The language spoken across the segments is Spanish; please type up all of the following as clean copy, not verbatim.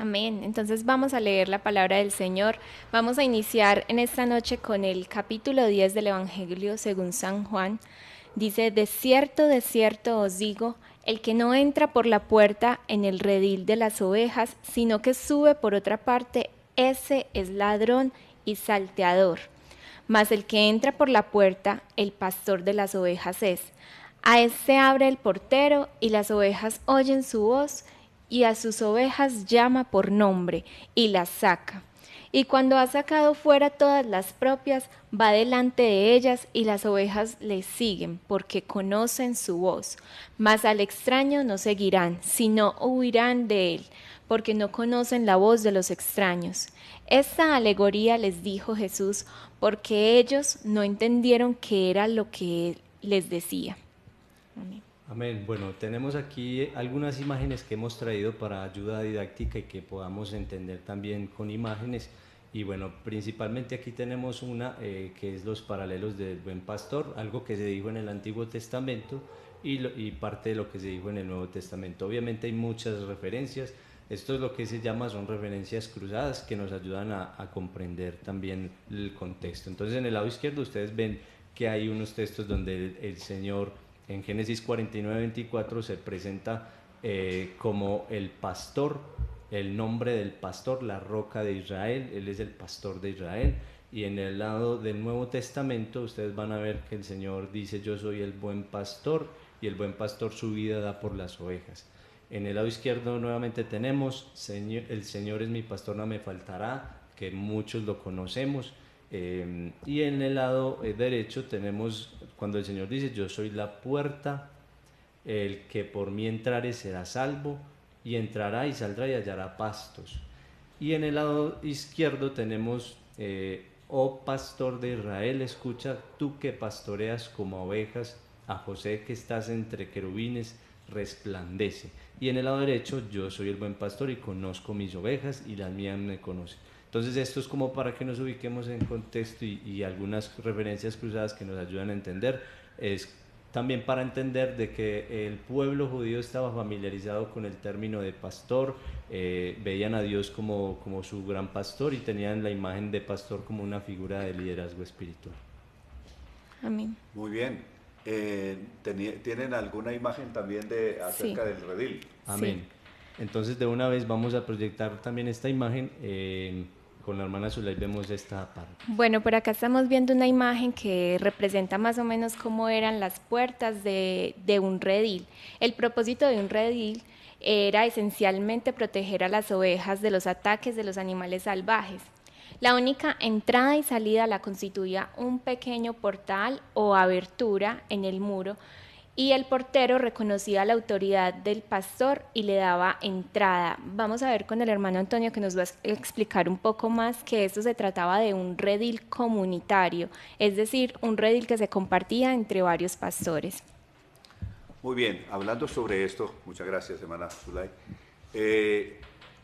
Amén. Entonces vamos a leer la palabra del Señor. Vamos a iniciar en esta noche con el capítulo 10 del Evangelio según San Juan. Dice, de cierto os digo, el que no entra por la puerta en el redil de las ovejas, sino que sube por otra parte, ese es ladrón y salteador. Mas el que entra por la puerta, el pastor de las ovejas es. A éste abre el portero y las ovejas oyen su voz y a sus ovejas llama por nombre y las saca. Y cuando ha sacado fuera todas las propias, va delante de ellas y las ovejas le siguen porque conocen su voz. Mas al extraño no seguirán, sino huirán de él, porque no conocen la voz de los extraños. Esta alegoría les dijo Jesús porque ellos no entendieron qué era lo que él les decía. Amén. Amén. Bueno, tenemos aquí algunas imágenes que hemos traído para ayuda didáctica y que podamos entender también con imágenes. Y bueno, principalmente aquí tenemos una que es los paralelos del buen pastor, algo que se dijo en el Antiguo Testamento y parte de lo que se dijo en el Nuevo Testamento. Obviamente hay muchas referencias. Esto es lo que se llama, son referencias cruzadas que nos ayudan a comprender también el contexto. Entonces en el lado izquierdo ustedes ven que hay unos textos donde el Señor en Génesis 49:24 se presenta como el pastor, el nombre del pastor, la roca de Israel, él es el pastor de Israel. Y en el lado del Nuevo Testamento ustedes van a ver que el Señor dice: yo soy el buen pastor y el buen pastor su vida da por las ovejas. En el lado izquierdo nuevamente tenemos el Señor es mi pastor, no me faltará, que muchos lo conocemos. Y en el lado derecho tenemos cuando el Señor dice: yo soy la puerta, el que por mí entrare será salvo, y entrará y saldrá y hallará pastos. Y en el lado izquierdo tenemos: oh pastor de Israel, escucha, tú que pastoreas como ovejas a José, que estás entre querubines, resplandece. Y en el lado derecho: yo soy el buen pastor y conozco mis ovejas y las mías me conocen. Entonces esto es como para que nos ubiquemos en contexto y algunas referencias cruzadas que nos ayudan a entender. Es también para entender de que el pueblo judío estaba familiarizado con el término de pastor, veían a Dios como su gran pastor y tenían la imagen de pastor como una figura de liderazgo espiritual. Amén. Muy bien. ¿Tienen alguna imagen también Sí. acerca del redil? Amén. Sí. Entonces de una vez vamos a proyectar también esta imagen. Con la hermana Zulay vemos esta parte. Bueno, por acá estamos viendo una imagen que representa más o menos cómo eran las puertas de un redil. El propósito de un redil era esencialmente proteger a las ovejas de los ataques de los animales salvajes. La única entrada y salida la constituía un pequeño portal o abertura en el muro y el portero reconocía la autoridad del pastor y le daba entrada. Vamos a ver con el hermano Antonio que nos va a explicar un poco más que esto se trataba de un redil comunitario, es decir, un redil que se compartía entre varios pastores. Muy bien, hablando sobre esto, muchas gracias, hermana Zulay.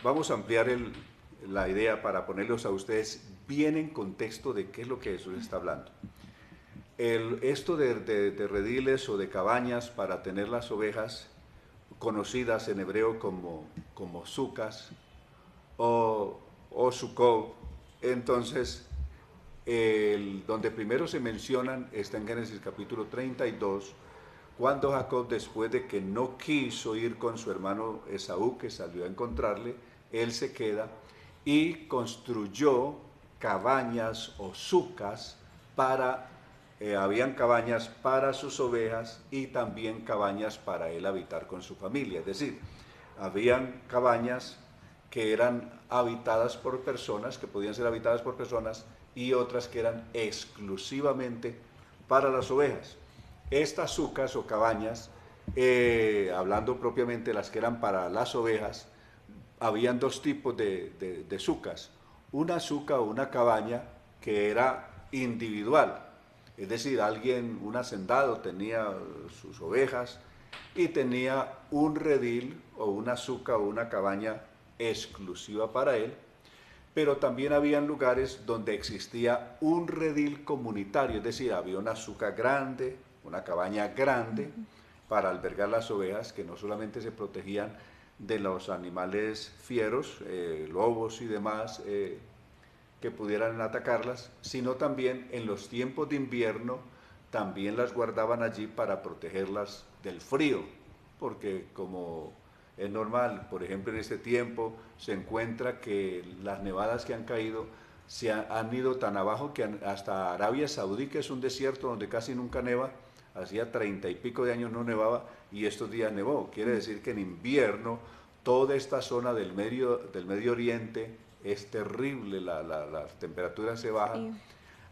Vamos a ampliar la idea para ponerlos a ustedes bien en contexto de qué es lo que Jesús está hablando. Esto de rediles o de cabañas para tener las ovejas, conocidas en hebreo como sucas o sukkot, entonces donde primero se mencionan está en Génesis capítulo 32, cuando Jacob, después de que no quiso ir con su hermano Esaú, que salió a encontrarle, él se queda y construyó cabañas o sucas habían cabañas para sus ovejas y también cabañas para él habitar con su familia. Es decir, habían cabañas que eran habitadas por personas, que podían ser habitadas por personas, y otras que eran exclusivamente para las ovejas. Estas sucas o cabañas, hablando propiamente de las que eran para las ovejas, habían dos tipos de sucas. Una suca o una cabaña que era individual, es decir, un hacendado tenía sus ovejas y tenía un redil o una suca o una cabaña exclusiva para él, pero también habían lugares donde existía un redil comunitario, es decir, había una suca grande, una cabaña grande para albergar las ovejas que no solamente se protegían de los animales fieros, lobos y demás, que pudieran atacarlas, sino también en los tiempos de invierno también las guardaban allí para protegerlas del frío, porque como es normal, por ejemplo en este tiempo se encuentra que las nevadas que han caído han ido tan abajo que hasta Arabia Saudí, que es un desierto donde casi nunca neva, hacía 30 y pico de años no nevaba y estos días nevó. Quiere decir que en invierno toda esta zona del Medio Oriente es terrible, las temperaturas se bajan,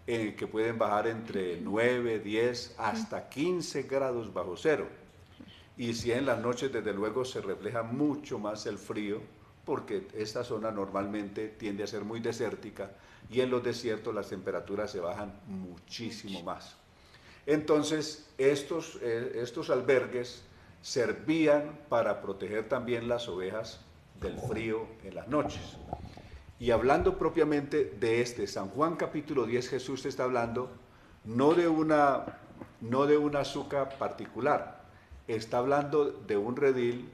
que pueden bajar entre 9, 10 hasta 15 grados bajo cero. Y si en las noches desde luego se refleja mucho más el frío, porque esta zona normalmente tiende a ser muy desértica y en los desiertos las temperaturas se bajan muchísimo más. Entonces estos albergues servían para proteger también las ovejas del frío en las noches. Y hablando propiamente de San Juan capítulo 10, Jesús está hablando no de una azúcar particular, está hablando de un redil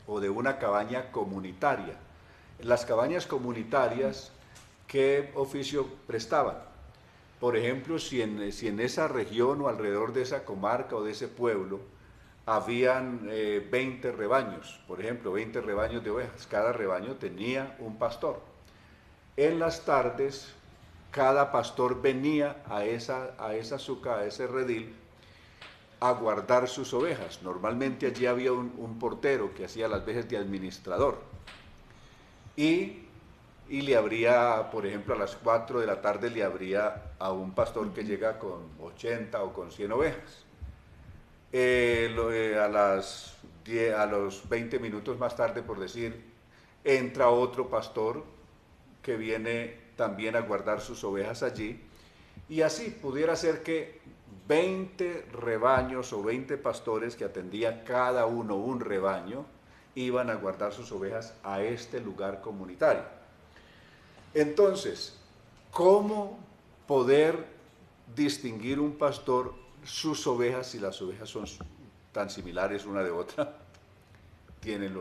o de una cabaña comunitaria. Las cabañas comunitarias, ¿qué oficio prestaban? Por ejemplo, si en esa región o alrededor de esa comarca o de ese pueblo habían 20 rebaños, por ejemplo, 20 rebaños de ovejas, cada rebaño tenía un pastor. En las tardes, cada pastor venía a ese redil a guardar sus ovejas. Normalmente allí había un portero que hacía las veces de administrador. Y le abría, por ejemplo, a las 4 de la tarde le abría a un pastor que llega con 80 o con 100 ovejas. A los 20 minutos más tarde, por decir, entra otro pastor que viene también a guardar sus ovejas allí, y así pudiera ser que 20 rebaños o 20 pastores que atendía cada uno un rebaño iban a guardar sus ovejas a este lugar comunitario. Entonces, ¿cómo poder distinguir un pastor sus ovejas si las ovejas son tan similares una de otra? Tienen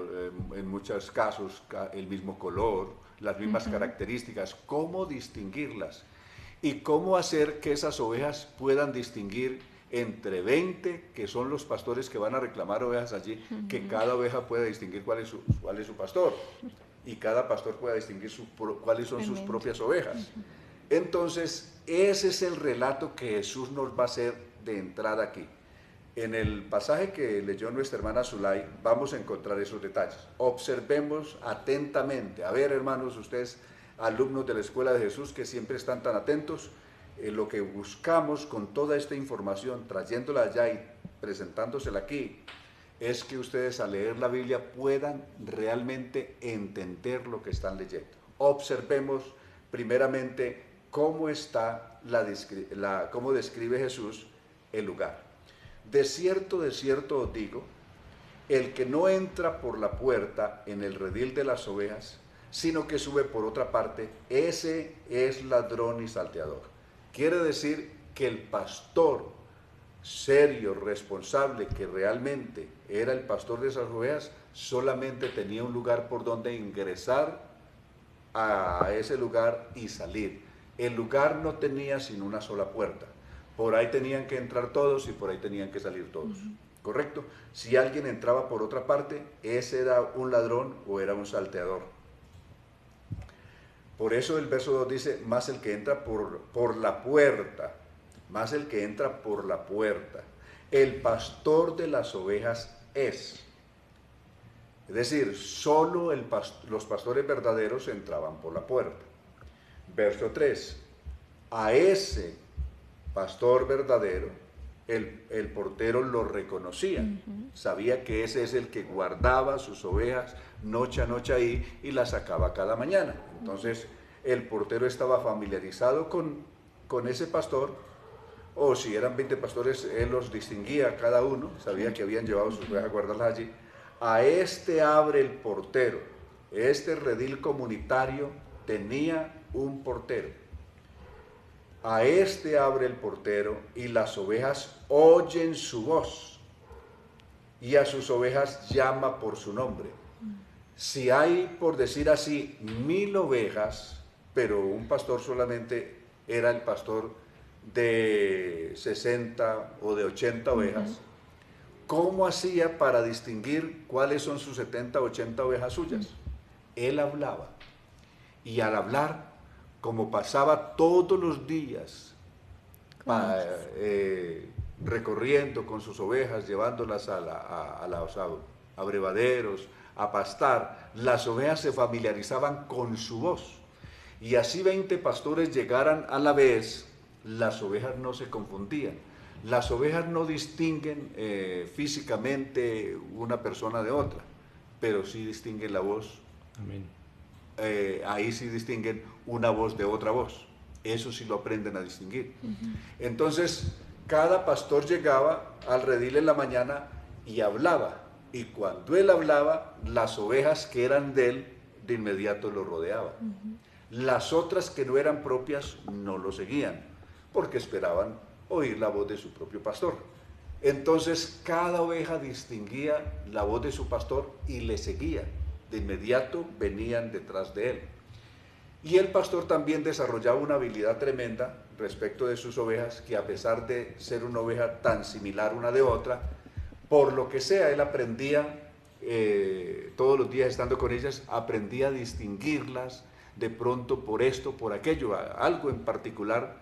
en muchos casos el mismo color, las mismas características. ¿Cómo distinguirlas? ¿Y cómo hacer que esas ovejas puedan distinguir entre 20, que son los pastores que van a reclamar ovejas allí, que cada oveja pueda distinguir cuál es su pastor? Y cada pastor pueda distinguir cuáles son sus propias ovejas. Entonces, ese es el relato que Jesús nos va a hacer de entrada aquí. En el pasaje que leyó nuestra hermana Zulay, vamos a encontrar esos detalles. Observemos atentamente. A ver, hermanos, ustedes, alumnos de la Escuela de Jesús, que siempre están tan atentos, lo que buscamos con toda esta información, trayéndola allá y presentándosela aquí, es que ustedes al leer la Biblia puedan realmente entender lo que están leyendo. Observemos primeramente cómo describe Jesús el lugar. De cierto os digo, el que no entra por la puerta en el redil de las ovejas, sino que sube por otra parte, ese es ladrón y salteador. Quiere decir que el pastor serio, responsable, que realmente era el pastor de esas ovejas, solamente tenía un lugar por donde ingresar a ese lugar y salir. El lugar no tenía sino una sola puerta. Por ahí tenían que entrar todos y por ahí tenían que salir todos. ¿Correcto? Si alguien entraba por otra parte, ese era un ladrón o era un salteador. Por eso el verso 2 dice, más el que entra por la puerta, más el que entra por la puerta. El pastor de las ovejas es. Es decir, solo los pastores verdaderos entraban por la puerta. Verso 3, a ese pastor verdadero, el portero lo reconocía, sabía que ese es el que guardaba sus ovejas noche a noche ahí y las sacaba cada mañana. Entonces el portero estaba familiarizado con ese pastor, o si eran 20 pastores, él los distinguía cada uno, sabía que habían llevado sus ovejas a guardarlas allí. A este abre el portero. Este redil comunitario tenía un portero. A este abre el portero y las ovejas oyen su voz. y a sus ovejas llama por su nombre. Si hay, por decir así, 1000 ovejas, pero un pastor solamente era el pastor de 60 o de 80 ovejas, ¿cómo hacía para distinguir cuáles son sus 70 o 80 ovejas suyas? Él hablaba, y al hablar, como pasaba todos los días recorriendo con sus ovejas, llevándolas a los abrevaderos, a pastar, las ovejas se familiarizaban con su voz. Y así 20 pastores llegaran a la vez, las ovejas no se confundían. Las ovejas no distinguen físicamente una persona de otra, pero sí distinguen la voz. Amén. Ahí sí distinguen una voz de otra voz. Eso sí lo aprenden a distinguir. Entonces, cada pastor llegaba al redil en la mañana y hablaba. Y cuando él hablaba, las ovejas que eran de él, de inmediato lo rodeaban. Las otras que no eran propias no lo seguían, porque esperaban oír la voz de su propio pastor. Entonces, cada oveja distinguía la voz de su pastor y le seguía. De inmediato venían detrás de él. Y el pastor también desarrollaba una habilidad tremenda respecto de sus ovejas, que a pesar de ser una oveja tan similar una de otra, por lo que sea, él aprendía, todos los días estando con ellas, aprendía a distinguirlas, de pronto por esto, por aquello, algo en particular,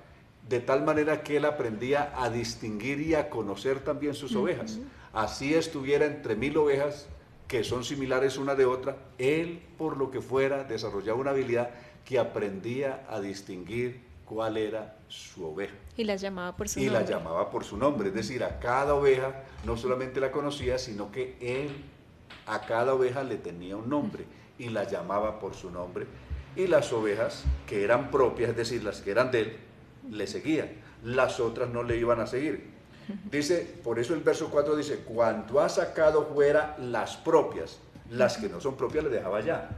de tal manera que él aprendía a distinguir y a conocer también sus ovejas. Así estuviera entre 1000 ovejas, que son similares una de otra, él, por lo que fuera, desarrollaba una habilidad que aprendía a distinguir cuál era su oveja. Y las llamaba por su nombre. Y la llamaba por su nombre, es decir, a cada oveja no solamente la conocía, sino que él a cada oveja le tenía un nombre y la llamaba por su nombre. Y las ovejas que eran propias, es decir, las que eran de él, le seguían. Las otras no le iban a seguir. Dice, por eso el verso 4 dice, cuando ha sacado fuera las propias, las que no son propias le dejaba allá,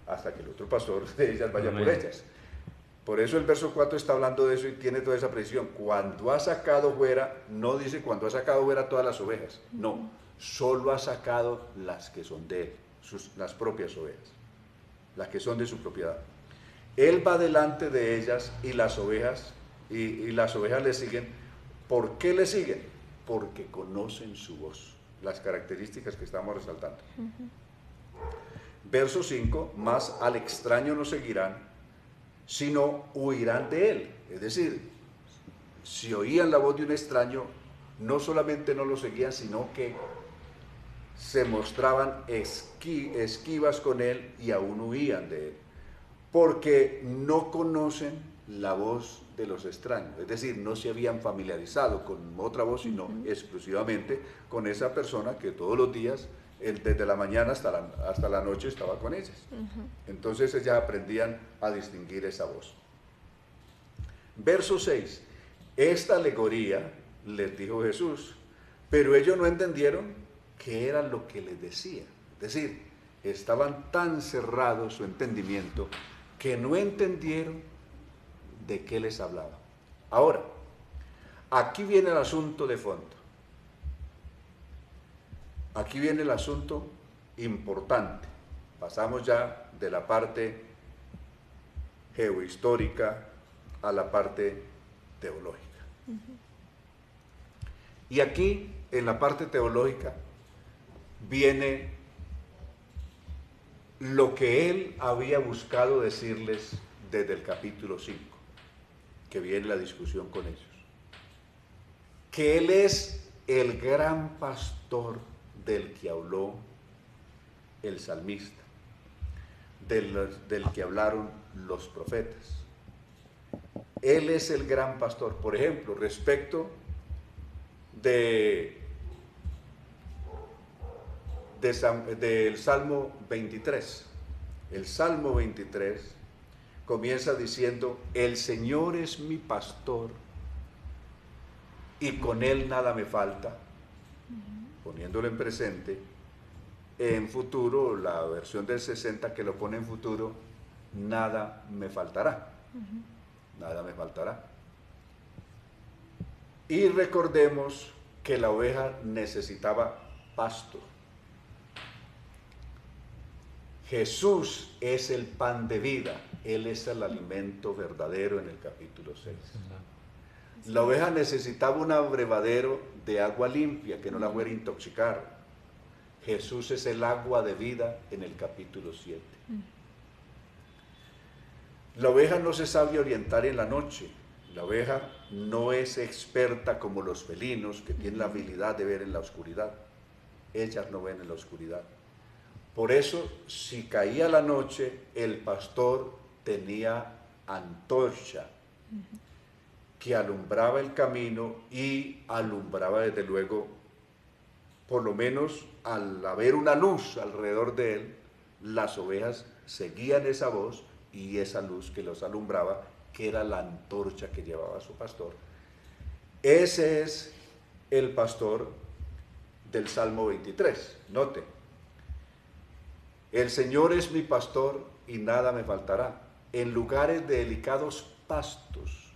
hasta que el otro pastor de ellas vaya por ellas. Por eso el verso 4 está hablando de eso y tiene toda esa precisión. Cuando ha sacado fuera, no dice cuando ha sacado fuera todas las ovejas, no, solo ha sacado las que son de él, las propias ovejas, las que son de su propiedad. Él va delante de ellas y las ovejas, y las ovejas le siguen. ¿Por qué le siguen? Porque conocen su voz, las características que estamos resaltando. Verso 5, más al extraño no seguirán, sino huirán de él. Es decir, si oían la voz de un extraño, no solamente no lo seguían, sino que se mostraban esquivas con él y aún huían de él, porque no conocen la voz de los extraños, es decir, no se habían familiarizado con otra voz, sino exclusivamente con esa persona que todos los días, desde la mañana hasta la noche, estaba con ellas. Entonces ellas aprendían a distinguir esa voz. Verso 6, esta alegoría les dijo Jesús, pero ellos no entendieron qué era lo que les decía. Es decir, estaban tan cerrados su entendimiento que no entendieron de qué les hablaba. Ahora, aquí viene el asunto de fondo. Aquí viene el asunto importante. Pasamos ya de la parte geohistórica a la parte teológica. Y aquí, en la parte teológica, viene lo que él había buscado decirles desde el capítulo 5, que viene la discusión con ellos. Que él es el gran pastor del que habló el salmista, del que hablaron los profetas. Él es el gran pastor. Por ejemplo, respecto del Salmo 23. El Salmo 23 comienza diciendo, el Señor es mi pastor y con él nada me falta, poniéndolo en presente. En futuro, la versión del 60 que lo pone en futuro, nada me faltará, nada me faltará. Y recordemos que la oveja necesitaba pasto. Jesús es el pan de vida, Él es el alimento verdadero en el capítulo 6. La oveja necesitaba un abrevadero de agua limpia que no la fuera a intoxicar. Jesús es el agua de vida en el capítulo 7. La oveja no se sabe orientar en la noche. La oveja no es experta como los felinos que tienen la habilidad de ver en la oscuridad. Ellas no ven en la oscuridad. Por eso, si caía la noche, el pastor tenía antorcha que alumbraba el camino y alumbraba desde luego, por lo menos al haber una luz alrededor de él, las ovejas seguían esa voz y esa luz que los alumbraba, que era la antorcha que llevaba su pastor. Ese es el pastor del Salmo 23. Note, el Señor es mi pastor y nada me faltará. En lugares de delicados pastos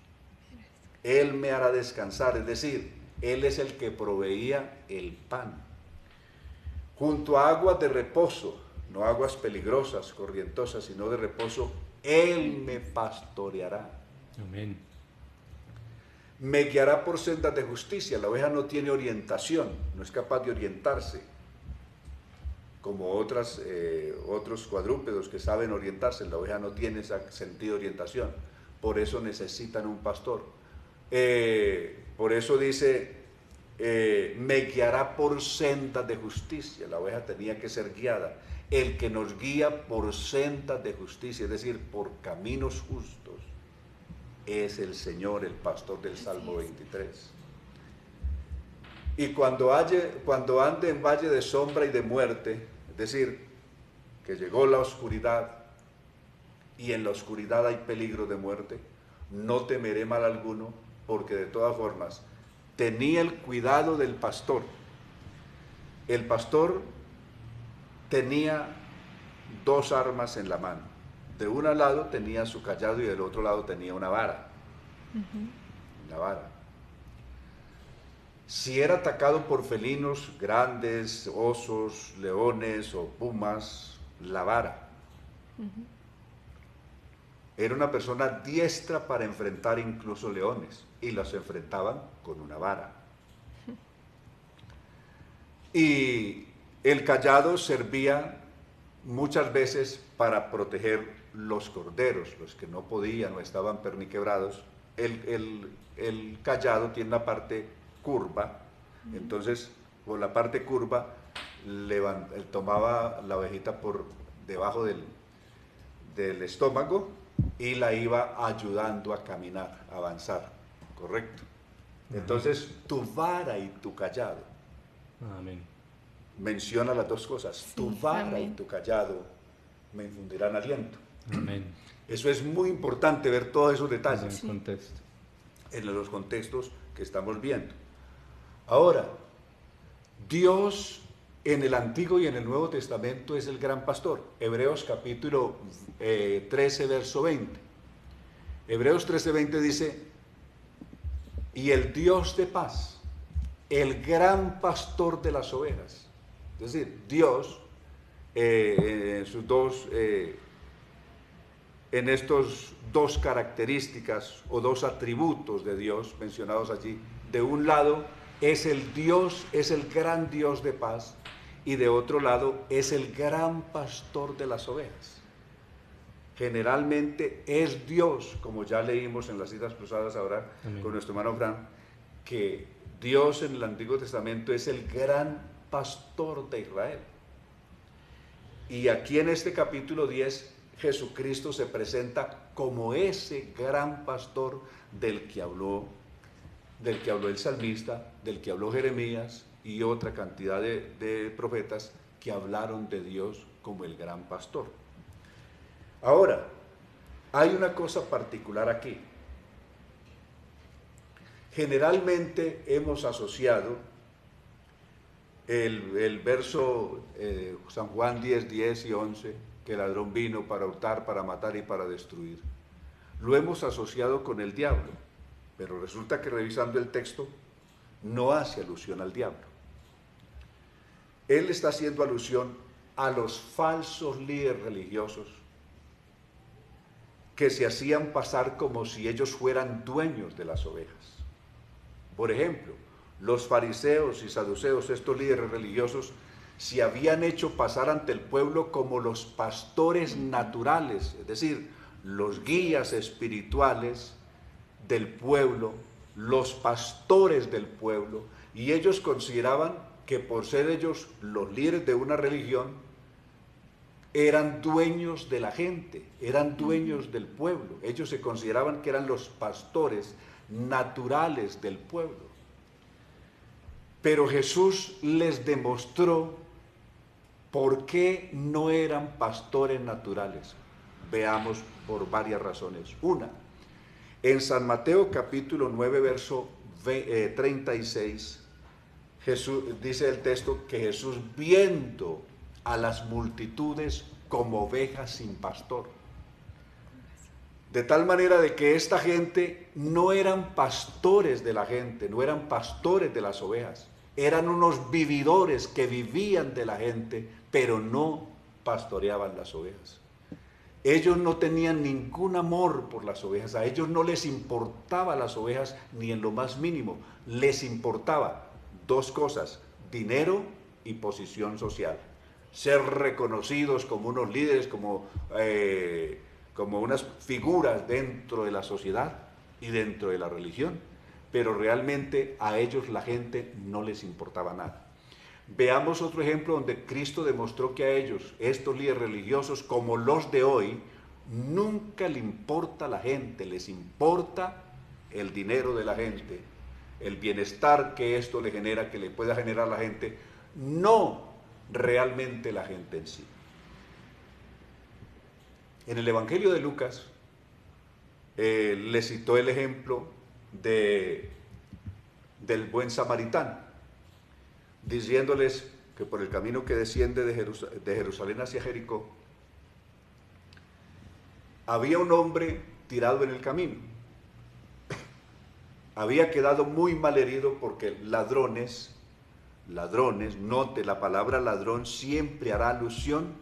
Él me hará descansar, es decir, Él es el que proveía el pan. Junto a aguas de reposo, no aguas peligrosas, corrientosas, sino de reposo, Él me pastoreará. Amén. Me guiará por sendas de justicia. La oveja no tiene orientación, no es capaz de orientarse, como otros cuadrúpedos que saben orientarse. La oveja no tiene ese sentido de orientación, por eso necesitan un pastor. Por eso dice, me guiará por sendas de justicia. La oveja tenía que ser guiada. El que nos guía por sendas de justicia, es decir, por caminos justos, es el Señor, el pastor del Salmo 23. Y cuando ande en valle de sombra y de muerte, es decir, que llegó la oscuridad y en la oscuridad hay peligro de muerte, no temeré mal alguno, porque de todas formas tenía el cuidado del pastor. El pastor tenía dos armas en la mano. De un lado tenía su cayado y del otro lado tenía una vara. Una vara. Si era atacado por felinos grandes, osos, leones o pumas, la vara. Era una persona diestra para enfrentar incluso leones, y los enfrentaban con una vara. Y el cayado servía muchas veces para proteger los corderos, los que no podían o estaban perniquebrados. El cayado tiene una parte curva, entonces por la parte curva él tomaba la ovejita por debajo del estómago y la iba ayudando a caminar, a avanzar, ¿correcto? Entonces tu vara y tu cayado, Amén, menciona las dos cosas, Sí, tu vara amén. y tu cayado me infundirán aliento. amén. Eso es muy importante ver todos esos Es detalles en contexto. en los contextos que estamos viendo. Ahora, Dios en el Antiguo y en el Nuevo Testamento es el gran pastor. Hebreos capítulo 13, verso 20. Hebreos 13, 20 dice, y el Dios de paz, el gran pastor de las ovejas. Es decir, Dios, en estos dos características o dos atributos de Dios mencionados allí, de un lado es el Dios, es el gran Dios de paz, y de otro lado es el gran pastor de las ovejas. Generalmente es Dios, como ya leímos en las citas cruzadas ahora Amén. con nuestro hermano Fran, que Dios en el Antiguo Testamento es el gran pastor de Israel. Y aquí en este capítulo 10, Jesucristo se presenta como ese gran pastor del que habló el salmista, del que habló Jeremías y otra cantidad de profetas que hablaron de Dios como el gran pastor. Ahora, hay una cosa particular aquí. Generalmente hemos asociado el verso San Juan 10, 10 y 11, que el ladrón vino para hurtar, para matar y para destruir. Lo hemos asociado con el diablo, pero resulta que revisando el texto no hace alusión al diablo. Él está haciendo alusión a los falsos líderes religiosos que se hacían pasar como si ellos fueran dueños de las ovejas. Por ejemplo, los fariseos y saduceos, estos líderes religiosos, se habían hecho pasar ante el pueblo como los pastores naturales, es decir, los guías espirituales del pueblo, los pastores del pueblo, y ellos consideraban que por ser ellos los líderes de una religión, eran dueños de la gente, eran dueños del pueblo. Ellos se consideraban que eran los pastores naturales del pueblo. Pero Jesús les demostró por qué no eran pastores naturales. Veamos por varias razones. Una, en San Mateo capítulo 9, verso 36, Jesús, dice el texto que Jesús, viendo a las multitudes como ovejas sin pastor, de tal manera de que esta gente no eran pastores de la gente, no eran pastores de las ovejas, eran unos vividores que vivían de la gente, pero no pastoreaban las ovejas. Ellos no tenían ningún amor por las ovejas, a ellos no les importaba las ovejas ni en lo más mínimo, les importaba dos cosas: dinero y posición social. Ser reconocidos como unos líderes, como unas figuras dentro de la sociedad y dentro de la religión, pero realmente a ellos la gente no les importaba nada. Veamos otro ejemplo donde Cristo demostró que a ellos, estos líderes religiosos como los de hoy, nunca le importa la gente, les importa el dinero de la gente, el bienestar que esto le genera, que le pueda generar a la gente, no realmente la gente en sí. En el Evangelio de Lucas le citó el ejemplo del buen samaritano, diciéndoles que por el camino que desciende de Jerusalén hacia Jericó, había un hombre tirado en el camino. Había quedado muy mal herido porque ladrones, note, la palabra ladrón siempre hará alusión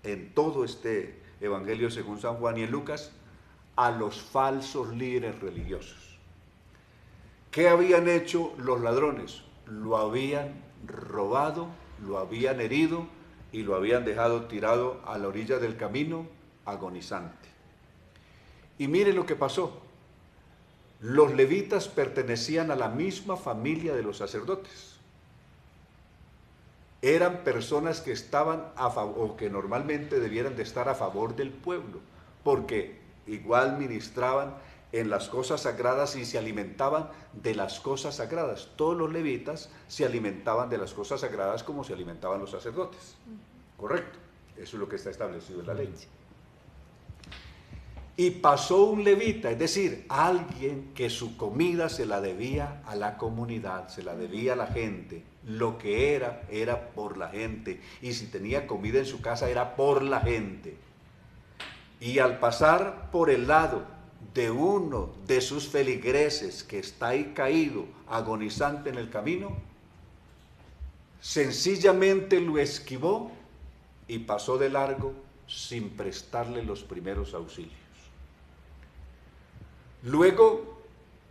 en todo este Evangelio según San Juan y en Lucas a los falsos líderes religiosos. ¿Qué habían hecho los ladrones? Lo habían robado, lo habían herido y lo habían dejado tirado a la orilla del camino, agonizante. Y mire lo que pasó. Los levitas pertenecían a la misma familia de los sacerdotes. Eran personas que estaban a favor, o que normalmente debieran de estar a favor del pueblo, porque igual ministraban en las cosas sagradas y se alimentaban de las cosas sagradas. Todos los levitas se alimentaban de las cosas sagradas como se alimentaban los sacerdotes. ¿Correcto? Eso es lo que está establecido en la ley. Y pasó un levita, es decir, alguien que su comida se la debía a la comunidad, se la debía a la gente. Lo que era por la gente. Y si tenía comida en su casa, era por la gente. Y al pasar por el lado de uno de sus feligreses que está ahí caído, agonizante en el camino, sencillamente lo esquivó y pasó de largo sin prestarle los primeros auxilios. Luego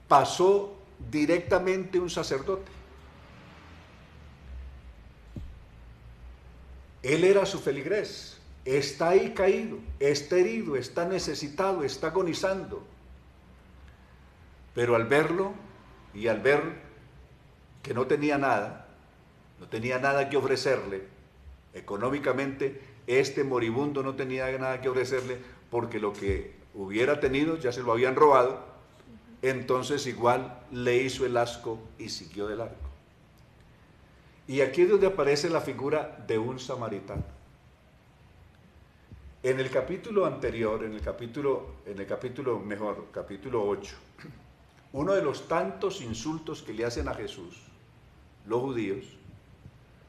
pasó directamente un sacerdote. Él era su feligrés, está ahí caído, está herido, está necesitado, está agonizando. Pero al verlo y al ver que no tenía nada que ofrecerle, económicamente este moribundo no tenía nada que ofrecerle porque lo que hubiera tenido ya se lo habían robado, entonces igual le hizo el asco y siguió de largo. Y aquí es donde aparece la figura de un samaritano. En el capítulo anterior, capítulo 8, uno de los tantos insultos que le hacen a Jesús los judíos,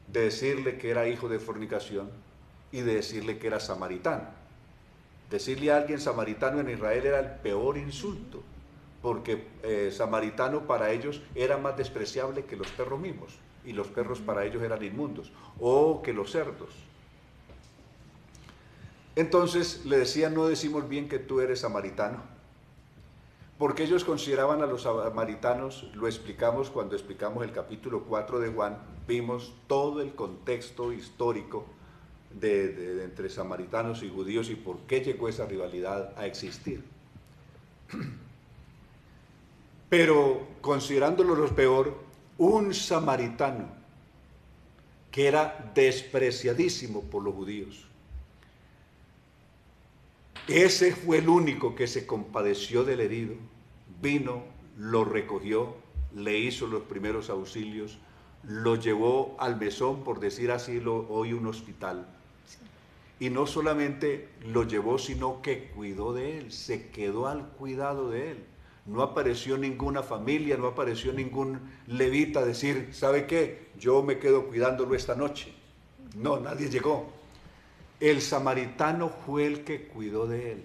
de decirle que era hijo de fornicación y de decirle que era samaritano. Decirle a alguien samaritano en Israel era el peor insulto, porque samaritano para ellos era más despreciable que los perros mismos. y los perros para ellos eran inmundos, o que los cerdos. Entonces le decían, no decimos bien que tú eres samaritano, porque ellos consideraban a los samaritanos, lo explicamos cuando explicamos el capítulo 4 de Juan, vimos todo el contexto histórico de entre samaritanos y judíos y por qué llegó esa rivalidad a existir. Pero considerándolo lo peor, un samaritano que era despreciadísimo por los judíos, ese fue el único que se compadeció del herido, vino, lo recogió, le hizo los primeros auxilios, lo llevó al mesón, por decir así, hoy un hospital. Y no solamente lo llevó, sino que cuidó de él, se quedó al cuidado de él. No apareció ninguna familia, no apareció ningún levita a decir, ¿sabe qué? Yo me quedo cuidándolo esta noche. No, nadie llegó. El samaritano fue el que cuidó de él.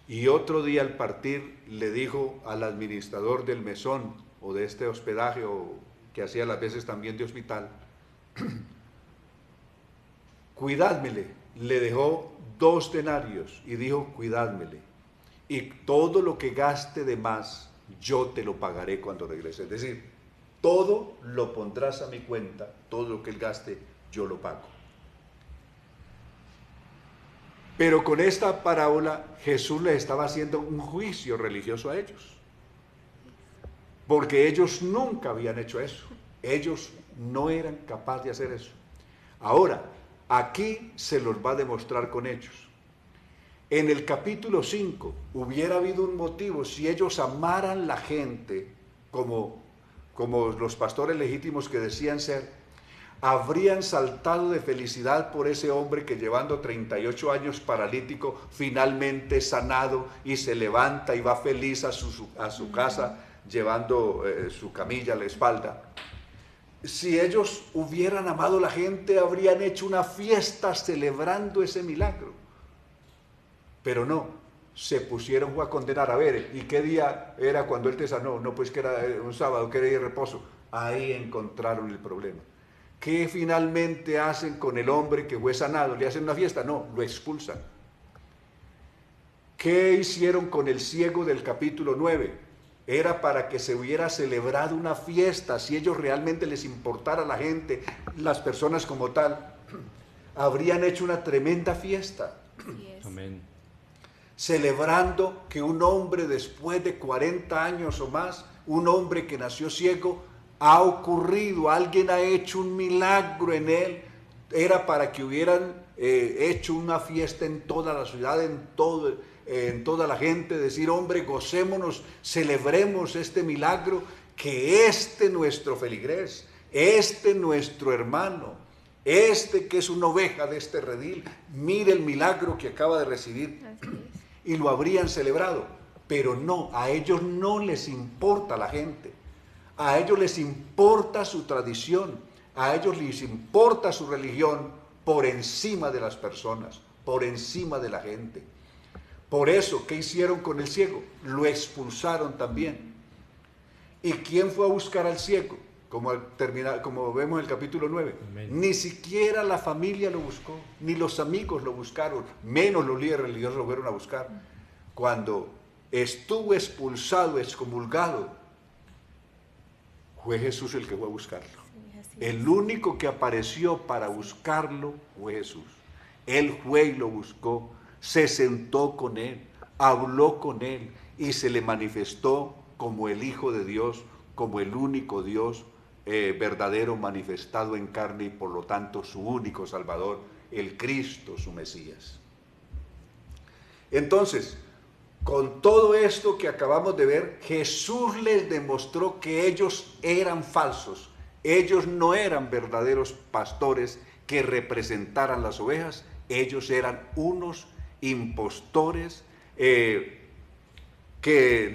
Y otro día al partir le dijo al administrador del mesón o de este hospedaje, o que hacía las veces también de hospital, cuidádmele. Le dejó 2 denarios y dijo, cuidádmele. Y todo lo que gaste de más, yo te lo pagaré cuando regrese. Es decir, todo lo pondrás a mi cuenta, todo lo que él gaste, yo lo pago. Pero con esta parábola Jesús les estaba haciendo un juicio religioso a ellos, porque ellos nunca habían hecho eso, ellos no eran capaces de hacer eso. Ahora, aquí se los va a demostrar con hechos. En el capítulo 5 hubiera habido un motivo si ellos amaran la gente como los pastores legítimos que decían ser, habrían saltado de felicidad por ese hombre que llevando 38 años paralítico, finalmente sanado y se levanta y va feliz a su casa llevando su camilla a la espalda. Si ellos hubieran amado a la gente, habrían hecho una fiesta celebrando ese milagro. Pero no, se pusieron a condenar. A ver, ¿y qué día era cuando él te sanó? No, pues que era un sábado, que era día de reposo. Ahí encontraron el problema. ¿Qué finalmente hacen con el hombre que fue sanado? ¿Le hacen una fiesta? No, lo expulsan. ¿Qué hicieron con el ciego del capítulo 9? Era para que se hubiera celebrado una fiesta. Si ellos realmente les importara a la gente, las personas como tal, habrían hecho una tremenda fiesta. Amén. Celebrando que un hombre después de 40 años o más, un hombre que nació ciego, ha ocurrido, alguien ha hecho un milagro en él. Era para que hubieran hecho una fiesta en toda la ciudad, en toda la gente, decir, hombre, gocémonos, celebremos este milagro, que nuestro feligrés, nuestro hermano, que es una oveja de este redil, mire el milagro que acaba de recibir. Y lo habrían celebrado, pero no, a ellos no les importa la gente. A ellos les importa su tradición, a ellos les importa su religión por encima de las personas, por encima de la gente. Por eso, ¿qué hicieron con el ciego? Lo expulsaron también. ¿Y quién fue a buscar al ciego? Como vemos en el capítulo 9. Amén. Ni siquiera la familia lo buscó, ni los amigos lo buscaron, menos los líderes religiosos lo fueron a buscar. Cuando estuvo expulsado, excomulgado, fue Jesús el que fue a buscarlo. El único que apareció para buscarlo fue Jesús. Él fue y lo buscó, se sentó con él, habló con él y se le manifestó como el Hijo de Dios, como el único Dios verdadero manifestado en carne y por lo tanto su único Salvador, el Cristo, su Mesías. Entonces, con todo esto que acabamos de ver, Jesús les demostró que ellos eran falsos. Ellos no eran verdaderos pastores que representaran las ovejas. Ellos eran unos impostores que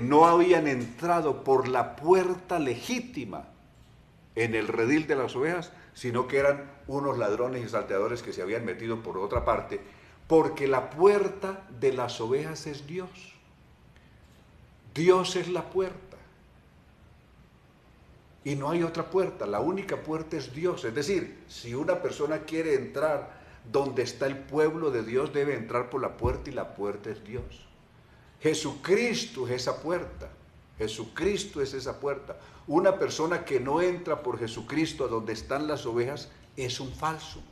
no habían entrado por la puerta legítima en el redil de las ovejas, sino que eran unos ladrones y salteadores que se habían metido por otra parte, porque la puerta de las ovejas es Dios. Dios es la puerta. y no hay otra puerta. La única puerta es Dios. Es decir, si una persona quiere entrar donde está el pueblo de Dios, debe entrar por la puerta, y la puerta es Dios. Jesucristo es esa puerta. Jesucristo es esa puerta. Una persona que no entra por Jesucristo a donde están las ovejas es un falso.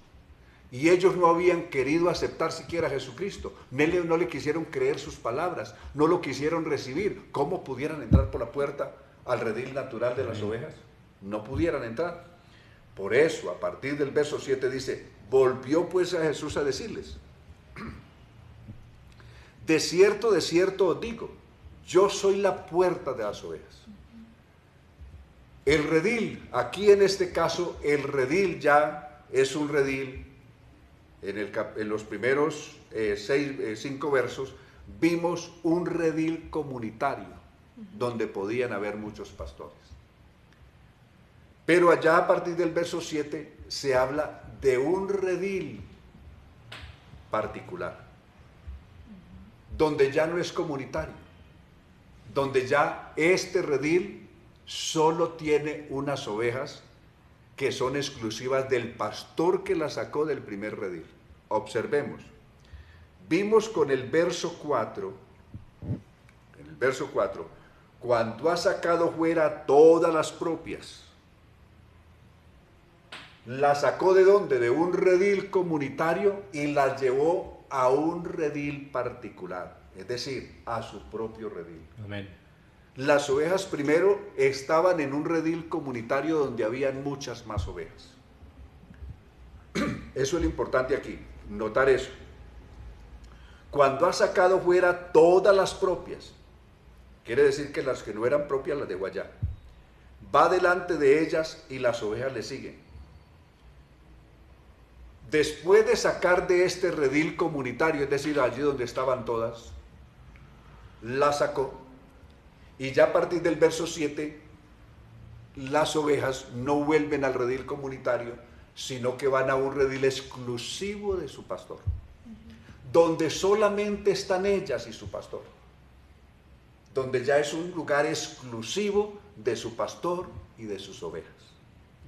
Y ellos no habían querido aceptar siquiera a Jesucristo. No le quisieron creer sus palabras, no lo quisieron recibir. ¿Cómo pudieran entrar por la puerta al redil natural de las ovejas? No pudieran entrar. Por eso, a partir del verso 7 dice: volvió pues a Jesús a decirles: de cierto os digo, yo soy la puerta de las ovejas. El redil, aquí en este caso, el redil ya es un redil. En los primeros 5 versos vimos un redil comunitario donde podían haber muchos pastores. Pero allá a partir del verso 7 se habla de un redil particular, donde ya no es comunitario, donde ya este redil solo tiene unas ovejas que son exclusivas del pastor que las sacó del primer redil. Observemos, vimos con el verso 4, en el verso 4, cuando ha sacado fuera todas las propias, las sacó ¿de dónde? De un redil comunitario y las llevó a un redil particular, es decir, a su propio redil. Amén. Las ovejas primero estaban en un redil comunitario donde habían muchas más ovejas. Eso es lo importante aquí, notar eso. Cuando ha sacado fuera todas las propias, quiere decir que las que no eran propias las dejó allá. Va delante de ellas y las ovejas le siguen. Después de sacar de este redil comunitario, es decir, allí donde estaban todas, las sacó. Y ya a partir del verso 7, las ovejas no vuelven al redil comunitario, sino que van a un redil exclusivo de su pastor, donde solamente están ellas y su pastor, donde ya es un lugar exclusivo de su pastor y de sus ovejas.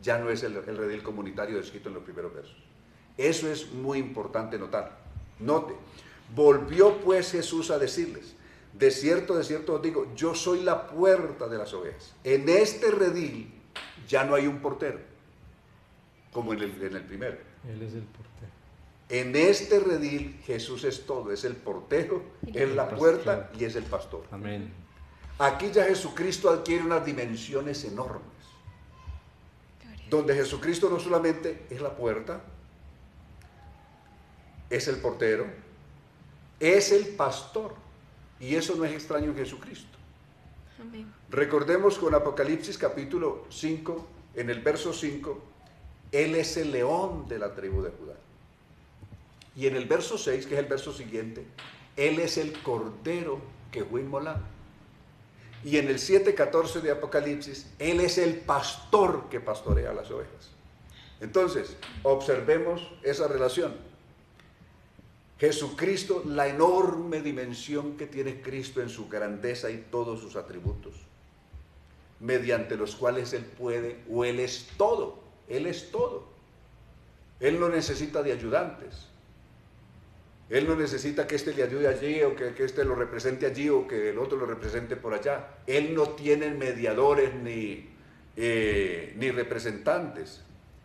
Ya no es el redil comunitario descrito en los primeros versos. Eso es muy importante notar. Note, volvió pues Jesús a decirles: de cierto os digo, yo soy la puerta de las ovejas. En este redil ya no hay un portero, como en el primero. Él es el portero. En este redil Jesús es todo, es el portero, es la puerta y es el pastor. Amén. Aquí ya Jesucristo adquiere unas dimensiones enormes, donde Jesucristo no solamente es la puerta, es el portero, es el pastor, y eso no es extraño en Jesucristo. Amén. Recordemos con Apocalipsis capítulo 5, en el verso 5, Él es el león de la tribu de Judá. Y en el verso 6, que es el verso siguiente, Él es el cordero que fue inmolado. Y en el 7:14 de Apocalipsis, Él es el pastor que pastorea las ovejas. Entonces, observemos esa relación. Jesucristo, la enorme dimensión que tiene Cristo en su grandeza y todos sus atributos, mediante los cuales Él puede, o Él es todo. Él es todo. Él no necesita de ayudantes. Él no necesita que éste le ayude allí, o que éste lo represente allí, o que el otro lo represente por allá. Él no tiene mediadores ni representantes.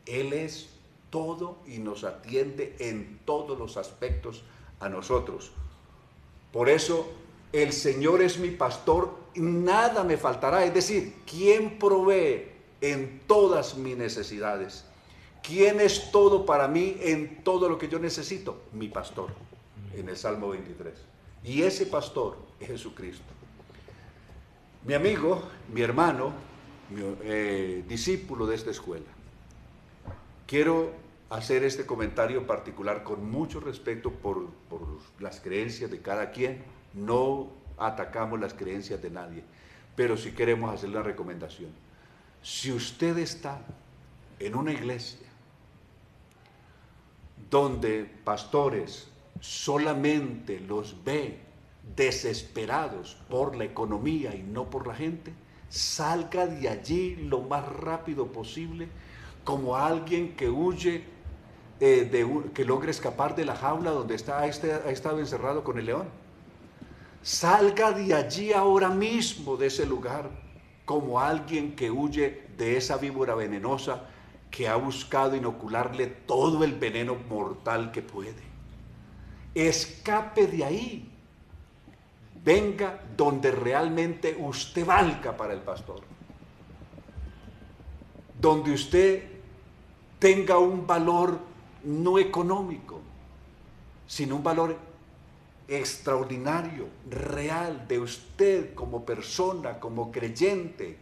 Él es todo y nos atiende en todos los aspectos a nosotros. Por eso, el Señor es mi pastor, nada me faltará. Es decir, ¿quién provee en todas mis necesidades? ¿Quién es todo para mí en todo lo que yo necesito? Mi pastor, en el Salmo 23. Y ese pastor es Jesucristo. Mi amigo, mi hermano, discípulo de esta escuela, quiero hacer este comentario particular con mucho respeto por las creencias de cada quien. No atacamos las creencias de nadie, pero sí queremos hacer la recomendación. Si usted está en una iglesia donde pastores solamente los ve desesperados por la economía y no por la gente, salga de allí lo más rápido posible, como alguien que huye, que logra escapar de la jaula donde ha estado encerrado con el león. Salga de allí ahora mismo, de ese lugar, como alguien que huye de esa víbora venenosa que ha buscado inocularle todo el veneno mortal que puede. Escape de ahí. Venga donde realmente usted valga para el pastor. Donde usted tenga un valor no económico, sino un valor extraordinario, real, de usted como persona, como creyente,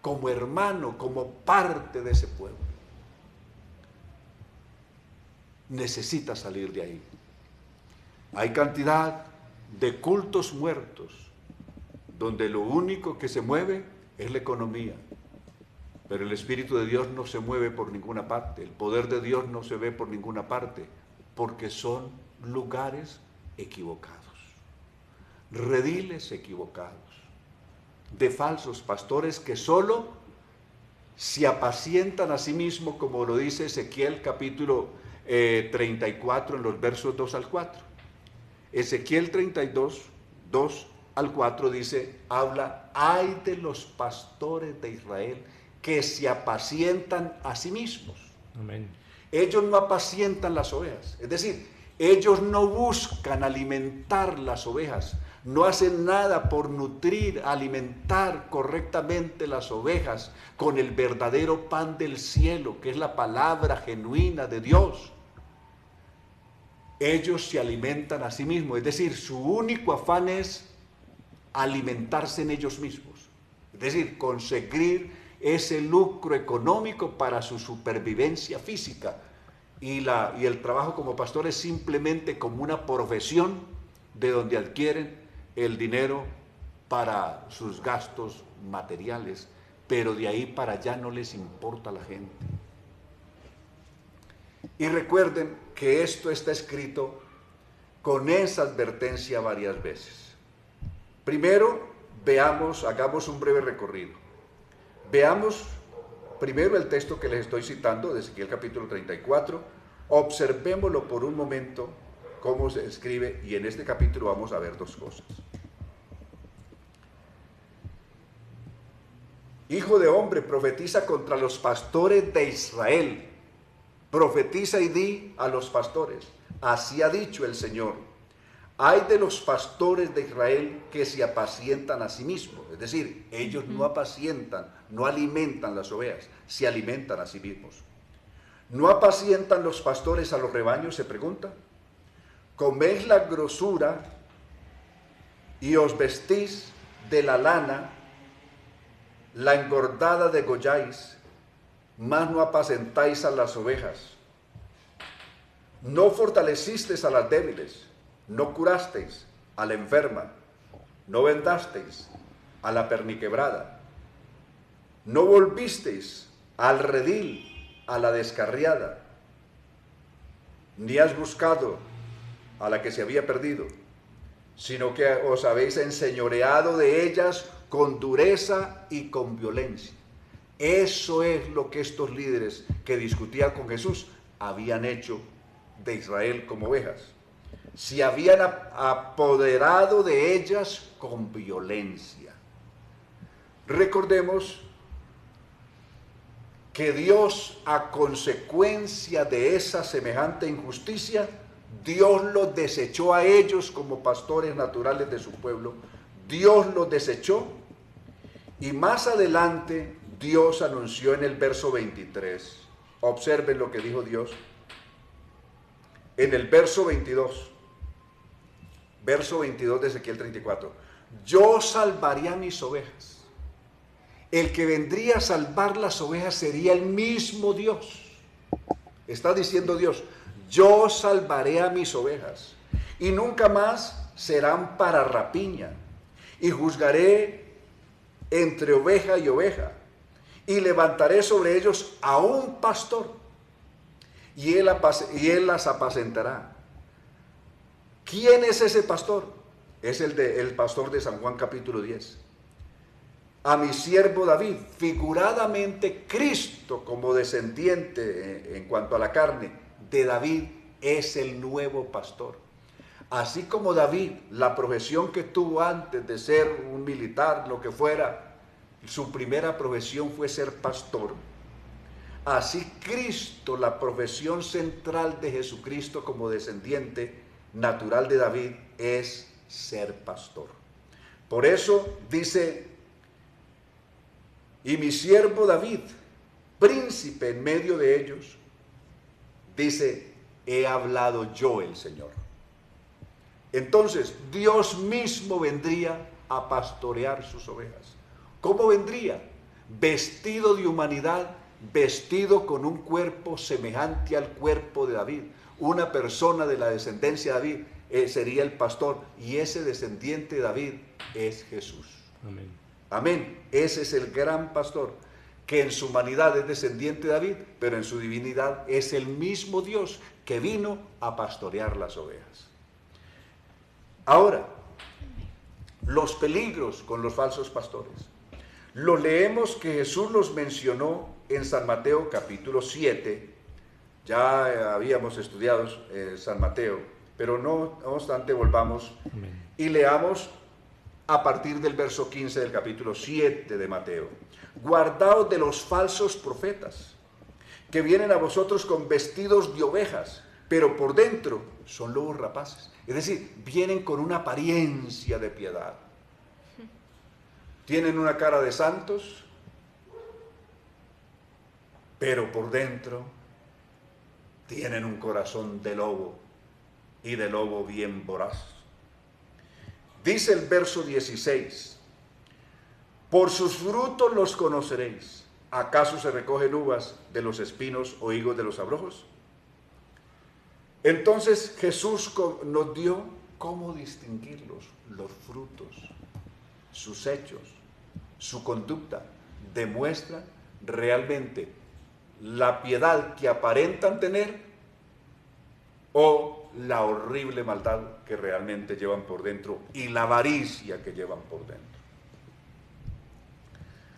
como hermano, como parte de ese pueblo. Necesita salir de ahí. Hay cantidad de cultos muertos donde lo único que se mueve es la economía, pero el Espíritu de Dios no se mueve por ninguna parte, el poder de Dios no se ve por ninguna parte, porque son lugares equivocados, rediles equivocados, de falsos pastores que solo se apacientan a sí mismos, como lo dice Ezequiel capítulo 34 en los versos 2 al 4. Ezequiel 32, 2 al 4 dice, habla, ay de los pastores de Israel que se apacientan a sí mismos. Amén. Ellos no apacientan las ovejas, es decir, ellos no buscan alimentar las ovejas, no hacen nada por nutrir, alimentar correctamente las ovejas con el verdadero pan del cielo, que es la palabra genuina de Dios. Ellos se alimentan a sí mismos, es decir, su único afán es alimentarse en ellos mismos, es decir, conseguir ese lucro económico para su supervivencia física, y el trabajo como pastor es simplemente como una profesión de donde adquieren el dinero para sus gastos materiales, pero de ahí para allá no les importa a la gente. Y recuerden que esto está escrito con esa advertencia varias veces. Primero, hagamos un breve recorrido. Veamos primero el texto que les estoy citando, de Ezequiel capítulo 34, observémoslo por un momento, cómo se escribe, y en este capítulo vamos a ver dos cosas. Hijo de hombre, profetiza contra los pastores de Israel. Profetiza y di a los pastores, así ha dicho el Señor, ay de los pastores de Israel que se apacientan a sí mismos, es decir, ellos no apacientan, no alimentan las ovejas, se alimentan a sí mismos. ¿No apacientan los pastores a los rebaños? Se pregunta. Coméis la grosura y os vestís de la lana, la engordada degolláis, mas no apacentáis a las ovejas. No fortalecisteis a las débiles, no curasteis a la enferma, no vendasteis a la perniquebrada, no volvisteis al redil a la descarriada, ni has buscado a la que se había perdido, sino que os habéis enseñoreado de ellas con dureza y con violencia. Eso es lo que estos líderes que discutían con Jesús habían hecho de Israel como ovejas. Se habían apoderado de ellas con violencia. Recordemos que Dios, a consecuencia de esa semejante injusticia, Dios los desechó a ellos como pastores naturales de su pueblo. Dios los desechó, y más adelante Dios anunció en el verso 23. Observen lo que dijo Dios. En el verso 22 de Ezequiel 34. Yo salvaré a mis ovejas. El que vendría a salvar las ovejas sería el mismo Dios. Está diciendo Dios, yo salvaré a mis ovejas y nunca más serán para rapiña, y juzgaré entre oveja y oveja, y levantaré sobre ellos a un pastor, y él las apacentará. ¿Quién es ese pastor? Es el pastor de San Juan capítulo 10. a mi siervo David, figuradamente Cristo como descendiente en cuanto a la carne de David es el nuevo pastor. Así como David, la profesión que tuvo antes de ser un militar, lo que fuera, su primera profesión fue ser pastor. Así Cristo, la profesión central de Jesucristo como descendiente natural de David es ser pastor. Por eso dice, y mi siervo David, príncipe en medio de ellos, dice, he hablado yo el Señor. Entonces, Dios mismo vendría a pastorear sus ovejas. ¿Cómo vendría? Vestido de humanidad, vestido con un cuerpo semejante al cuerpo de David. Una persona de la descendencia de David sería el pastor, y ese descendiente de David es Jesús. Amén. Amén. Ese es el gran pastor, que en su humanidad es descendiente de David, pero en su divinidad es el mismo Dios que vino a pastorear las ovejas. Ahora, los peligros con los falsos pastores. Lo leemos que Jesús los mencionó en San Mateo capítulo 7. Ya habíamos estudiado San Mateo, pero no obstante volvamos y leamos a partir del verso 15 del capítulo 7 de Mateo. Guardaos de los falsos profetas, que vienen a vosotros con vestidos de ovejas, pero por dentro son lobos rapaces. Es decir, vienen con una apariencia de piedad. Tienen una cara de santos, pero por dentro tienen un corazón de lobo, y de lobo bien voraz. Dice el verso 16, por sus frutos los conoceréis. ¿Acaso se recogen uvas de los espinos o higos de los abrojos? Entonces Jesús nos dio cómo distinguirlos, los frutos, sus hechos, su conducta, demuestran realmente la piedad que aparentan tener o la horrible maldad que realmente llevan por dentro y la avaricia que llevan por dentro.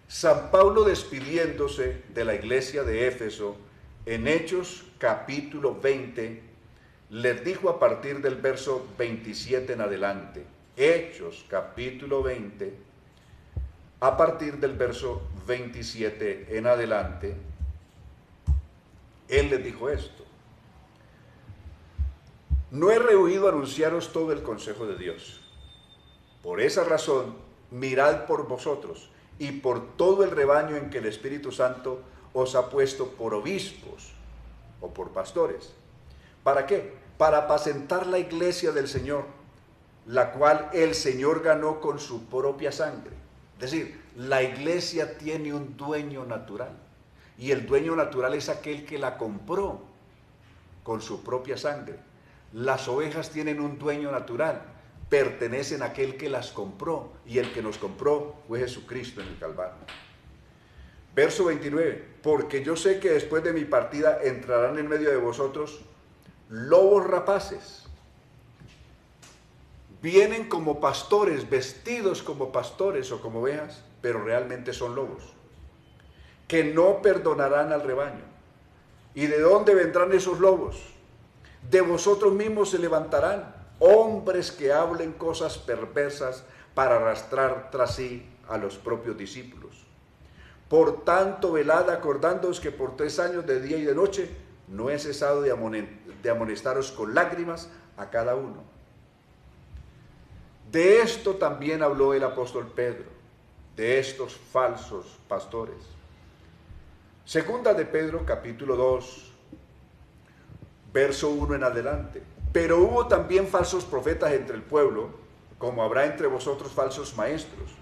San Pablo, despidiéndose de la iglesia de Éfeso en Hechos capítulo 20, les dijo a partir del verso 27 en adelante, Hechos capítulo 20, a partir del verso 27 en adelante, él les dijo esto: no he rehuido anunciaros todo el consejo de Dios. Por esa razón, mirad por vosotros y por todo el rebaño en que el Espíritu Santo os ha puesto por obispos o por pastores. ¿Para qué? Para apacentar la iglesia del Señor, la cual el Señor ganó con su propia sangre. Es decir, la iglesia tiene un dueño natural, y el dueño natural es aquel que la compró con su propia sangre. Las ovejas tienen un dueño natural, pertenecen a aquel que las compró, y el que nos compró fue Jesucristo en el Calvario. Verso 29, porque yo sé que después de mi partida entrarán en medio de vosotros lobos rapaces. Vienen como pastores, vestidos como pastores o como ovejas, pero realmente son lobos, que no perdonarán al rebaño. ¿Y de dónde vendrán esos lobos? De vosotros mismos se levantarán hombres que hablen cosas perversas para arrastrar tras sí a los propios discípulos. Por tanto, velad, acordándoos que por 3 años de día y de noche no he cesado de amonestaros con lágrimas a cada uno. De esto también habló el apóstol Pedro, de estos falsos pastores. Segunda de Pedro, capítulo 2, verso 1 en adelante. Pero hubo también falsos profetas entre el pueblo, como habrá entre vosotros falsos maestros,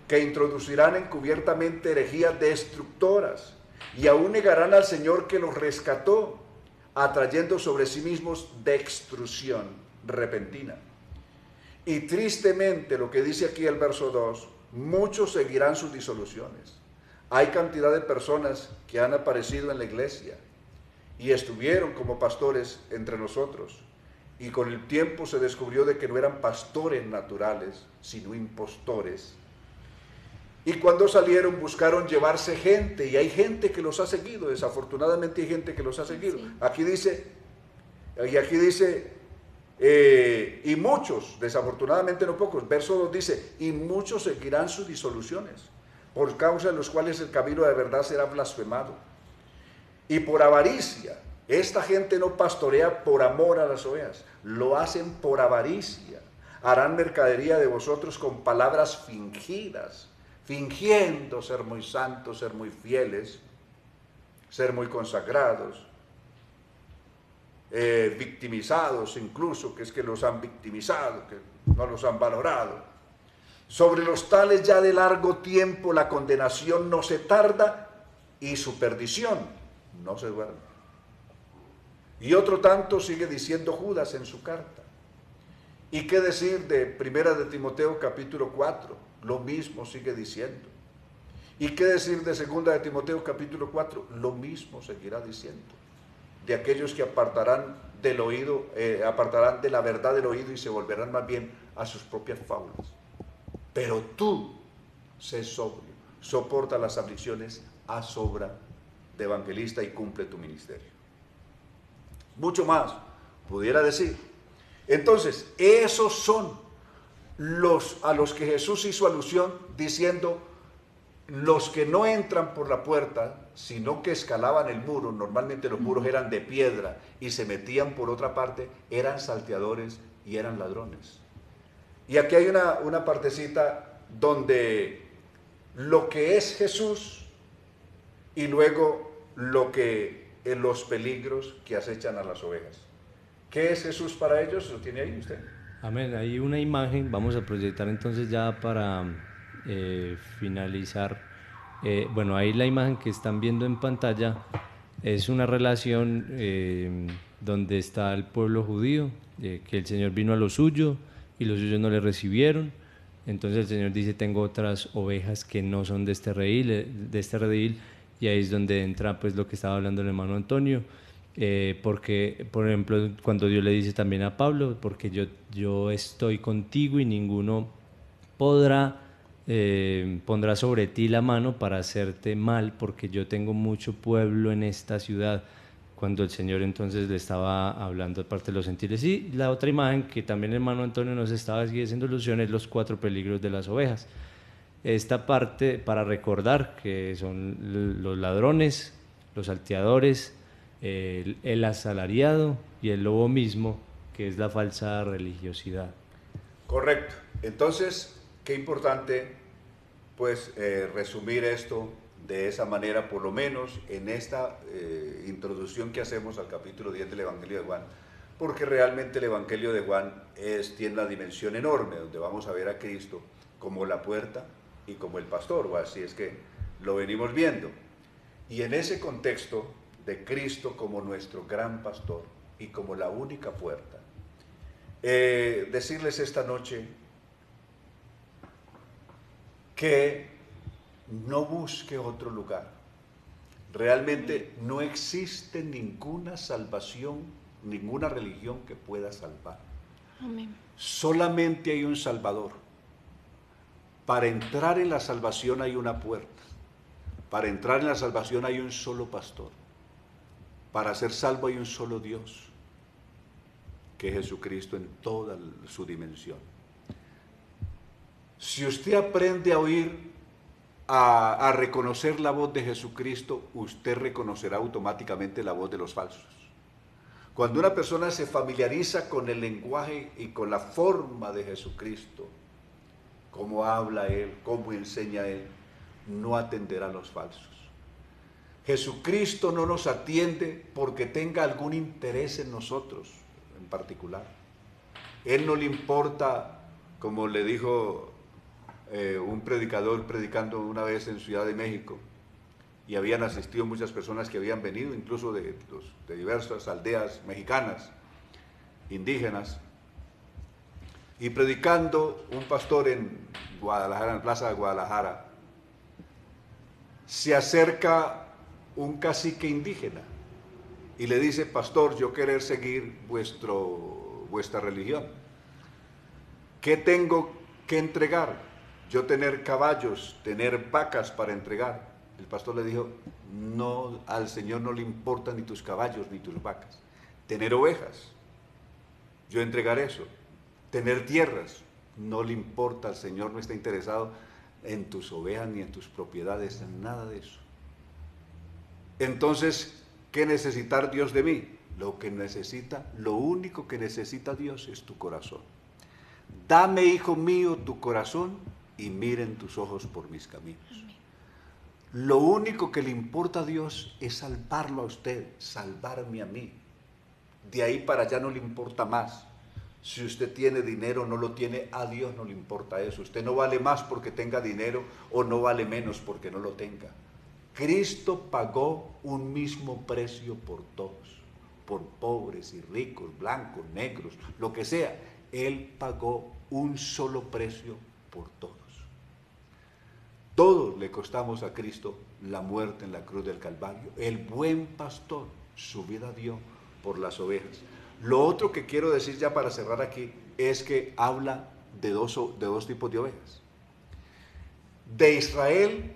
que introducirán encubiertamente herejías destructoras, y aún negarán al Señor que los rescató, atrayendo sobre sí mismos destrucción repentina. Y tristemente, lo que dice aquí el verso 2, muchos seguirán sus disoluciones. Hay cantidad de personas que han aparecido en la iglesia y estuvieron como pastores entre nosotros, y con el tiempo se descubrió de que no eran pastores naturales, sino impostores. Y cuando salieron buscaron llevarse gente, y hay gente que los ha seguido, desafortunadamente hay gente que los ha seguido. Sí. Aquí dice, y muchos, desafortunadamente no pocos, verso 2 dice, y muchos seguirán sus disoluciones, por causa de los cuales el camino de verdad será blasfemado. Y por avaricia, esta gente no pastorea por amor a las ovejas, lo hacen por avaricia. Harán mercadería de vosotros con palabras fingidas, fingiendo ser muy santos, ser muy fieles, ser muy consagrados, victimizados incluso, que es que los han victimizado, que no los han valorado. Sobre los tales ya de largo tiempo la condenación no se tarda y su perdición no se duerme. Y otro tanto sigue diciendo Judas en su carta. ¿Y qué decir de Primera de Timoteo capítulo 4? Lo mismo sigue diciendo. ¿Y qué decir de Segunda de Timoteo capítulo 4? Lo mismo seguirá diciendo. De aquellos que apartarán del oído, apartarán de la verdad del oído y se volverán más bien a sus propias fábulas. Pero tú, sé sobrio, soporta las aflicciones a sobra de evangelista y cumple tu ministerio. Mucho más pudiera decir. Entonces, esos son a los que Jesús hizo alusión diciendo, los que no entran por la puerta, sino que escalaban el muro, normalmente los muros eran de piedra y se metían por otra parte, eran salteadores y eran ladrones. Y aquí hay una partecita donde lo que es Jesús y luego los peligros que acechan a las ovejas. ¿Qué es Jesús para ellos? ¿Lo tiene ahí usted? Amén. Hay una imagen, vamos a proyectar entonces ya para finalizar. Bueno, ahí la imagen que están viendo en pantalla es una relación donde está el pueblo judío, que el Señor vino a lo suyo y los suyos no le recibieron. Entonces el Señor dice, tengo otras ovejas que no son de este redil, y ahí es donde entra pues lo que estaba hablando el hermano Antonio. Porque, por ejemplo, cuando Dios le dice también a Pablo, porque yo estoy contigo y ninguno pondrá sobre ti la mano para hacerte mal, porque yo tengo mucho pueblo en esta ciudad. Cuando el Señor entonces le estaba hablando de parte de los gentiles. Y la otra imagen que también el hermano Antonio nos estaba haciendo alusión es los 4 peligros de las ovejas. Esta parte para recordar que son los ladrones, los salteadores, el asalariado y el lobo mismo, que es la falsa religiosidad. Correcto. Entonces, qué importante pues resumir esto de esa manera, por lo menos en esta introducción que hacemos al capítulo 10 del Evangelio de Juan, porque realmente el Evangelio de Juan tiene una dimensión enorme, donde vamos a ver a Cristo como la puerta y como el pastor, o así es que lo venimos viendo. Y en ese contexto de Cristo como nuestro gran pastor y como la única puerta, decirles esta noche que no busque otro lugar. Realmente no existe ninguna salvación, ninguna religión que pueda salvar. Amén. Solamente hay un Salvador. Para entrar en la salvación hay una puerta. Para entrar en la salvación hay un solo pastor. Para ser salvo hay un solo Dios, que es Jesucristo en toda su dimensión. Si usted aprende a oír, a reconocer la voz de Jesucristo, usted reconocerá automáticamente la voz de los falsos. Cuando una persona se familiariza con el lenguaje y con la forma de Jesucristo, cómo habla Él, cómo enseña Él, no atenderá a los falsos. Jesucristo no nos atiende porque tenga algún interés en nosotros en particular. Él no le importa, como le dijo un predicador predicando una vez en Ciudad de México, y habían asistido muchas personas que habían venido, incluso de diversas aldeas mexicanas, indígenas, y predicando un pastor en Guadalajara, en la plaza de Guadalajara, se acerca un cacique indígena y le dice: pastor, yo querer seguir vuestra religión, ¿qué tengo que entregar? yo tener caballos, tener vacas para entregar. El pastor le dijo, no, al Señor no le importan ni tus caballos ni tus vacas. Tener ovejas, yo entregaré eso. Tener tierras, no le importa, al Señor no está interesado en tus ovejas ni en tus propiedades, en nada de eso. Entonces, ¿qué necesitar Dios de mí? Lo único que necesita Dios es tu corazón. Dame, hijo mío, tu corazón y miren tus ojos por mis caminos. Lo único que le importa a Dios es salvarlo a usted, salvarme a mí. De ahí para allá no le importa más. Si usted tiene dinero o no lo tiene, a Dios no le importa eso. Usted no vale más porque tenga dinero o no vale menos porque no lo tenga. Cristo pagó un mismo precio por todos, por pobres y ricos, blancos, negros, lo que sea. Él pagó un solo precio por todos. Todos le costamos a Cristo la muerte en la cruz del Calvario. El buen pastor su vida dio por las ovejas. Lo otro que quiero decir ya para cerrar aquí es que habla de dos tipos de ovejas. De Israel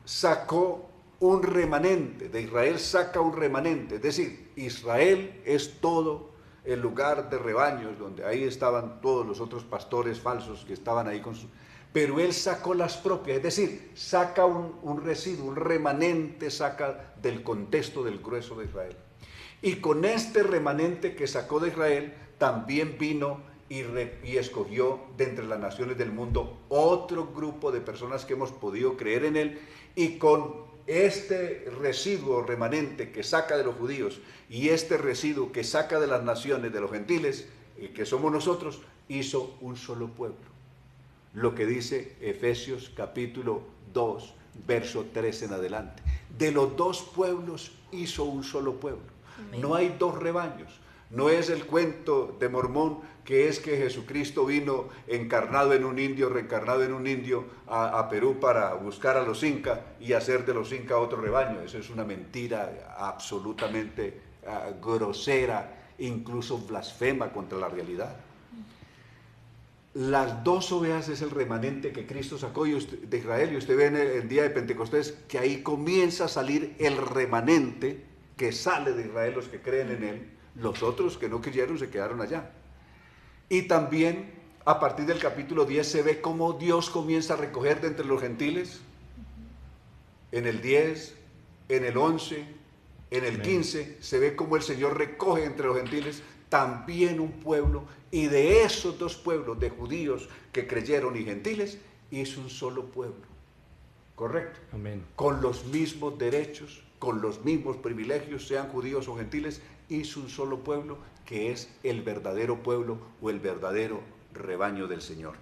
sacó un remanente, de Israel saca un remanente, es decir, Israel es todo el lugar de rebaños, donde ahí estaban todos los otros pastores falsos que estaban ahí con sus... Pero él sacó las propias, es decir, saca un residuo, un remanente, saca del contexto del grueso de Israel. Y con este remanente que sacó de Israel, también vino y escogió de entre las naciones del mundo otro grupo de personas que hemos podido creer en él, y con este residuo remanente que saca de los judíos y este residuo que saca de las naciones, de los gentiles, que somos nosotros, hizo un solo pueblo. Lo que dice Efesios capítulo 2, verso 3 en adelante. De los dos pueblos hizo un solo pueblo. Amén. No hay dos rebaños. No es el cuento de Mormón que es que Jesucristo vino encarnado en un indio, reencarnado en un indio a Perú para buscar a los incas y hacer de los incas otro rebaño. Eso es una mentira absolutamente grosera, incluso blasfema contra la realidad. Las dos ovejas es el remanente que Cristo sacó de Israel, y usted ve en el día de Pentecostés que ahí comienza a salir el remanente que sale de Israel, los que creen en él. Los otros que no creyeron se quedaron allá. Y también a partir del capítulo 10 se ve cómo Dios comienza a recoger de entre los gentiles, en el 10, en el 11, en el 15, se ve cómo el Señor recoge entre los gentiles también un pueblo, y de esos dos pueblos, de judíos que creyeron y gentiles, hizo un solo pueblo. ¿Correcto? Amén. Con los mismos derechos, con los mismos privilegios, sean judíos o gentiles, hizo un solo pueblo que es el verdadero pueblo o el verdadero rebaño del Señor.